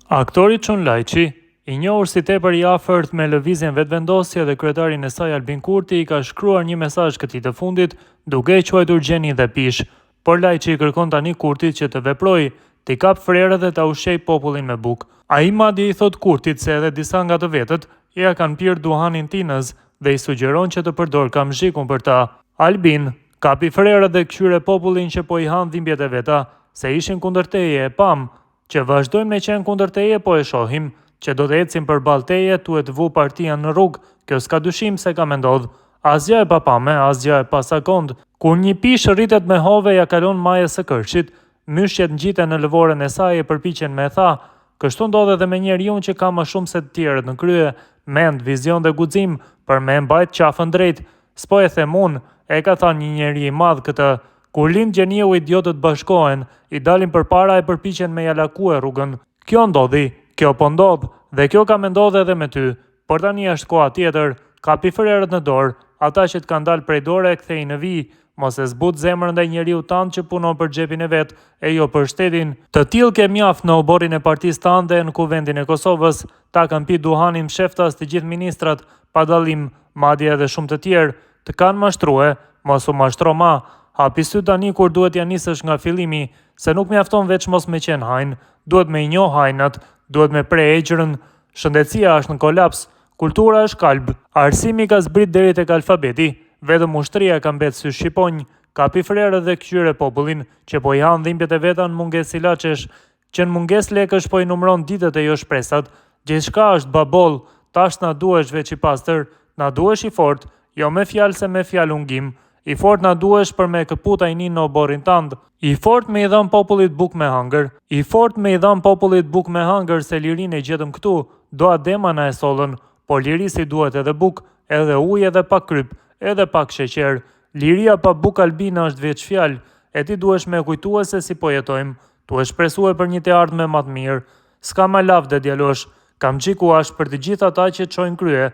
Aktori Çun Lajçi, i njohur si tepër i afërt me lëvizjen vetvendosje dhe kryetarin e saj Albin Kurti, i ka shkruar një mesazh këtij të fundit, duke e quajtur gjeni dhe pish, por Lajçi i kërkon tani Kurtit që të veprojë, t'i kap frerët dhe ta ushqejë popullin me bukë. Ai madje i thot Kurtit se edhe disa nga të vetët ja kanë pirë duhanin tinës dhe i sugjeron që të përdor kamzhikun për ta. Albin kapi frerët dhe kqyre popullin që po i han dhimbjet e veta, se ishin kundër teje, e pam që vazhdojmë me qenë kundër teje, po e shohim që do të ecim përballë teje, tuhet vu partia në rrugë, kjo s'ka dyshim se ka me ndodh. Asgjë e papame, asgjë e pasakond. Kur një pish rritet me hove ja kalon majës së kërshit, myshjet ngjiten në lëvorën e saj e përpiqen me tha. Kështu ndodh edhe me njeriu që ka më shumë se të tjerët në krye, mend, vizion dhe guxim për me mbajt qafën drejt. S'po e them unë, e ka thënë një njeri i madh këtë. Kur lind gjeniu, idiotët bashkohen, i dalin përpara e përpiqen me ja lakue rrugën. Kjo ndodhi, kjo po ndodh, dhe kjo ka me ndodh edhe me ty. Por tani është koha tjetër, kapi frerët në dorë, ata që të kanë dalë prej dore e kthej në vijë, mos e zbut zemrën ndaj njeriu tant që punon për xhepin e vet, e jo për shtetin. Të tillë ke mjaft në oborrin e partisë tande në kuvendin e Kosovës, ta kanë pi duhanin sheftas të gjithë ministrat, pa dallim, madje edhe shumë të tjerë, të kanë mashtruar, mos u mashtro ma. Hapi sy tani kur duhet ja nisësh nga fillimi, se nuk mjafton veç mos me qenë hajn, duhet me i njoh hajnat, duhet me pre egjërën, shëndetësia është në kolaps, kultura është kalb, arsimi ka zbrit deri tek alfabeti, vetëm ushtria ka mbet sy shqiponj, kapi frerët dhe kqyre popullin që po i han dhimbjet e veta në mungesë ilaçesh, që në mungesë lekësh po i numron ditët e jo shpresat, gjithçka është babol, tash na duhesh veç i pastër, na duhesh i fort, jo me fjalë se me fjalë ungim. I fort na duhesh për me këput ajnin në oborrin tand. I fort me i dhëm popullit buk me hangër. I fort me i dhëm popullit buk me hangër se lirinë e gjetëm këtu. Do adema na e sollën, por lirisi duhet edhe buk, edhe ujë edhe pak kryp, edhe pak sheqer. Liria pa buk Albina është veç fjalë, e ti duhesh me kujtue se si po jetojmë. Tu e shpresue për një të ardhme më të mirë. S'ka ma lavde djalosh, kamxhiku është për të gjithë ata që çojnë krye.